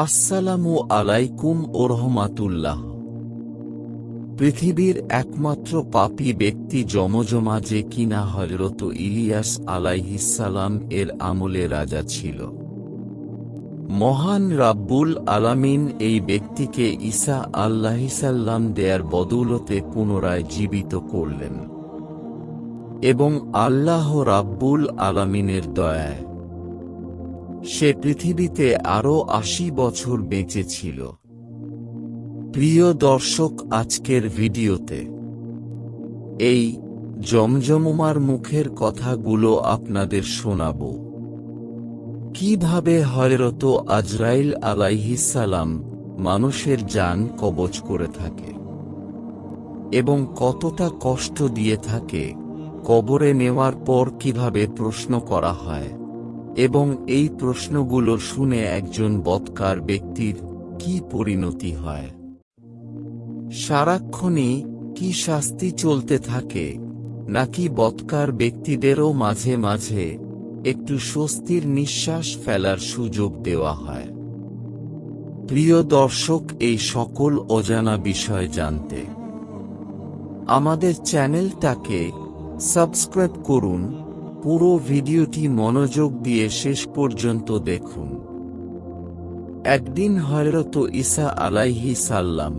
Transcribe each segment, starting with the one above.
আসসালামু আলাইকুম ওরহমাতুল্লাহ। পৃথিবীর একমাত্র পাপী ব্যক্তি জমজমা যে কিনা হযরত ইলিয়াস আলাইহিসসালাম এর আমলে রাজা ছিল। মহান রাব্বুল আলামিন এই ব্যক্তিকে ঈসা আলাইহিসসালাম দেয়ার বদৌলতে পুনরায় জীবিত করলেন এবং আল্লাহ রাব্বুল আলামিনের দয়ায় সে পৃথিবীতে আরও ৮০ বছর বেঁচে ছিল। প্রিয় দর্শক, আজকের ভিডিওতে এই জমজমার মুখের কথাগুলো আপনাদের শোনাব। কিভাবে হযরত আজরাইল আলাইহিসসালাম মানুষের জান কবজ করে থাকে এবং কতটা কষ্ট দিয়ে থাকে, কবরে নেওয়ার পর কিভাবে প্রশ্ন করা হয় এবং এই প্রশ্নগুলো শুনে একজন বদকার ব্যক্তির কি পরিণতি হয়, সারাক্ষণই কি শাস্তি চলতে থাকে, নাকি বদকার ব্যক্তিদেরও মাঝে মাঝে একটু স্বস্তির নিঃশ্বাস ফেলার সুযোগ দেওয়া হয়। প্রিয় দর্শক, এই সকল অজানা বিষয় জানতে আমাদের চ্যানেলটাকে সাবস্ক্রাইব করুন। পুরো ভিডিওটি মনোযোগ দিয়ে শেষ পর্যন্ত দেখুন। একদিন হযরত ঈসা আলাইহিসসালাম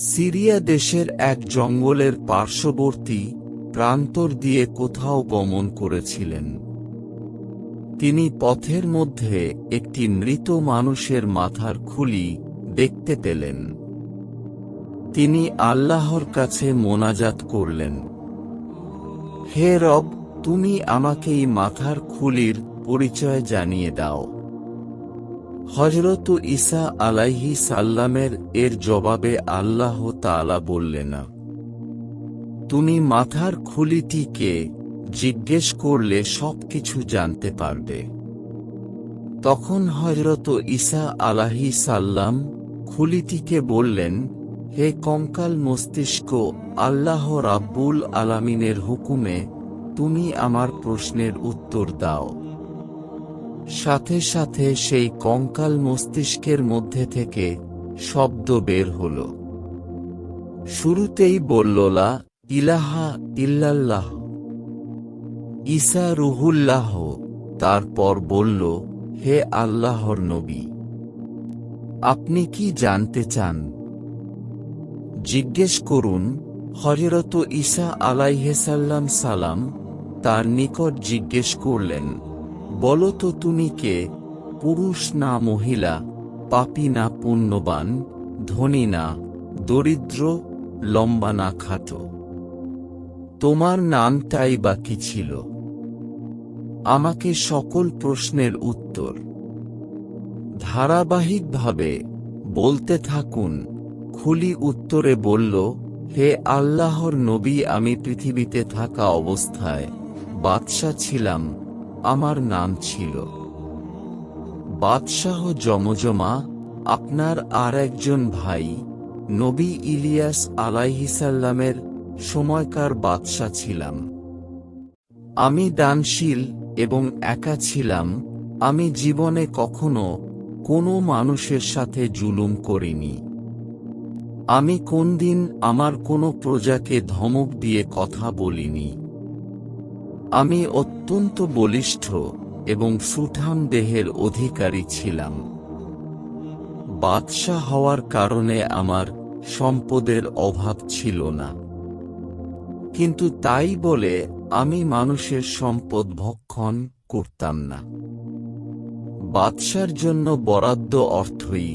সিরিয়া দেশের এক জঙ্গলের পার্শ্ববর্তী প্রান্তর দিয়ে কোথাও গমন করেছিলেন। তিনি পথের মধ্যে একটি মৃত মানুষের মাথার খুলি দেখতে পেলেন। তিনি আল্লাহর কাছে মোনাজাত করলেন, হে রব, তুমি আমাকে এই মাথার খুলির পরিচয় জানিয়ে দাও। হযরত ঈসা আলাইহিসসালামের এর জবাবে আল্লাহ তাআলা বললেন, তুমি মাথার খুলিটিকে জিজ্ঞেস করলে সবকিছু জানতে পারবে। তখন হযরত ঈসা আলাইহিসসালাম খুলিটিকে বললেন, হে কঙ্কাল মস্তিষ্ক, আল্লাহ রাব্বুল আলামিনের হুকুমে তুমি আমার প্রশ্নের উত্তর দাও। সাথে সাথে সেই কঙ্কাল মস্তিষ্কের মধ্যে থেকে শব্দ বের হল। শুরুতেই বলল, লা ইলাহা ইল্লাল্লাহ, ঈসা রুহুল্লাহ। তারপর বলল, হে আল্লাহর নবী, আপনি কি জানতে চান? জিজ্ঞেস করুন। হযরত ঈসা আলাইহিসসালাম তার নিকট জিজ্ঞেস করলেন, বলো তো তুমি কে? পুরুষ না মহিলা, পাপী না পুণ্যবান, ধনী না দরিদ্র, লম্বা না খাটো? তোমার নামটাই বা কি ছিল? আমাকে সকল প্রশ্নের উত্তর ধারাবাহিকভাবে বলতে থাকুন। খুলি উত্তরে বলল, হে আল্লাহর নবী, আমি পৃথিবীতে থাকা অবস্থায় বাদশা ছিলাম। আমার নাম ছিল বাদশাহ জমজমা। আপনার আর একজন ভাই নবী ইলিয়াস আলাইহিসসালামের সময়কার বাদশা ছিলাম। আমি দানশীল এবং একা ছিলাম। আমি জীবনে কখনো কোনো মানুষের সাথে জুলুম করিনি। আমি কোনদিন আমার কোনো প্রজাকে ধমক দিয়ে কথা বলিনি। আমি অত্যন্ত বলিষ্ঠ এবং সুঠাম দেহের অধিকারী ছিলাম। বাদশা হওয়ার কারণে আমার সম্পদের অভাব ছিল না, কিন্তু তাই বলে আমি মানুষের সম্পদ ভক্ষণ করতাম না। বাদশার জন্য বরাদ্দ অর্থই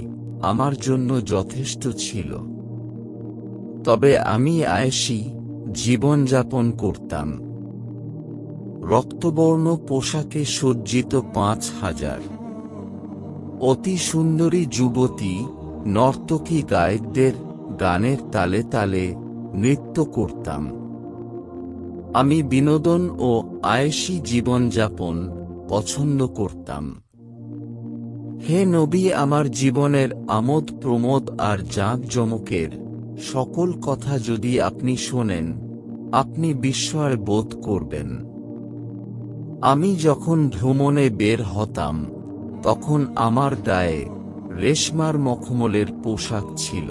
আমার জন্য যথেষ্ট ছিল। তবে আমি আয়েশি জীবনযাপন করতাম। রক্তবর্ণ পোশাকে সজ্জিত ৫,০০০ অতি সুন্দরী যুবতী নর্তকী গায়কদের গানের তালে তালে নৃত্য করতাম। আমি বিনোদন ও আয়েশি জীবনযাপন পছন্দ করতাম। হে নবী, আমার জীবনের আমোদ প্রমোদ আর জাঁকজমকের সকল কথা যদি আপনি শোনেন, আপনি বিস্ময় বোধ করবেন। আমি যখন ভ্রমণে বের হতাম, তখন আমার গায়ে রেশমার মখমলের পোশাক ছিল।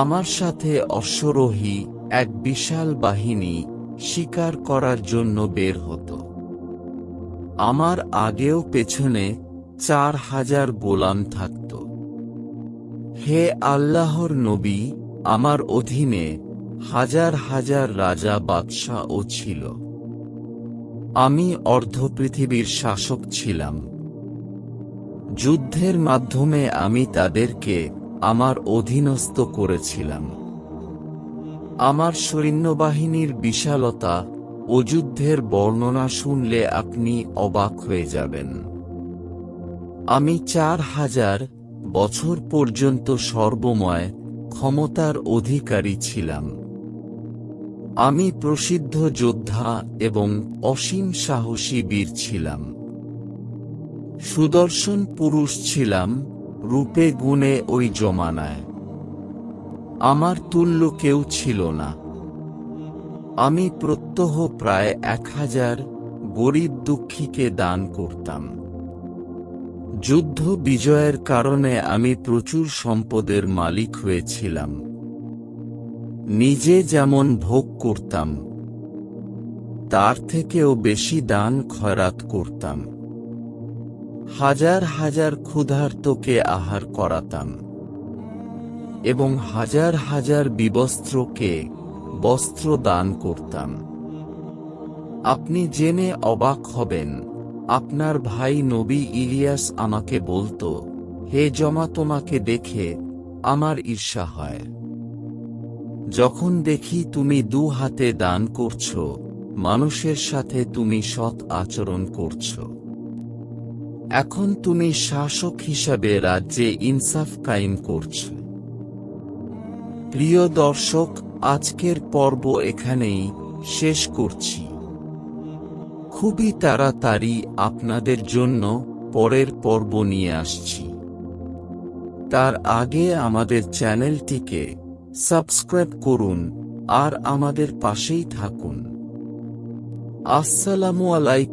আমার সাথে অশ্বরোহী এক বিশাল বাহিনী শিকার করার জন্য বের হতো। আমার আগেও পেছনে 4000 গোলাম থাকত। হে আল্লাহর নবী, আমার অধীনে হাজার হাজার রাজা বাদশাও ছিল। আমি অর্ধ পৃথিবীর শাসক ছিলাম। যুদ্ধের মাধ্যমে আমি তাদেরকে আমার অধীনস্থ করেছিলাম। আমার সৈন্যবাহিনীর বিশালতা ও যুদ্ধের বর্ণনা শুনলে আপনি অবাক হয়ে যাবেন। আমি 4000 বছর পর্যন্ত সর্বময় ক্ষমতার অধিকারী ছিলাম। আমি প্রসিদ্ধ যোদ্ধা এবং অসীম সাহসী বীর ছিলাম। সুদর্শন পুরুষ ছিলাম রূপে গুণে ওই জমানায়। আমার তুল্য কেউ ছিল না। আমি প্রত্যহ প্রায় 1000 গরিব দুঃখীকে দান করতাম। যুদ্ধ বিজয়ের কারণে আমি প্রচুর সম্পদের মালিক হয়েছিলাম। নিজে যেমন ভোগ করতাম, তার থেকেও বেশি দান খয়রাত করতাম। হাজার হাজার ক্ষুধার্তকে আহার করাতাম এবং হাজার হাজার বিবস্ত্রকে বস্ত্র দান করতাম। আপনি জেনে অবাক হবেন, আপনার ভাই নবী ইলিয়াস আমাকে বলতো, হে জমা, তোমাকে দেখে আমার ঈর্ষা হয়। যখন দেখি তুমি 2 হাতে দান করছো, মানুষের সাথে তুমি সৎ আচরণ করছো। এখন তুমি শাসক হিসাবে রাজ্যে ইনসাফ কায়েম করছো। প্রিয় দর্শক, আজকের পর্ব এখানেই শেষ করছি। খুবই তাড়াতাড়ি আপনাদের জন্য পরের পর্ব নিয়ে আসছি। তার আগে আমাদের চ্যানেলটিকে সাবস্ক্রাইব করুন আর আমাদের পাশেই থাকুন। আসসালামু আলাইকুম।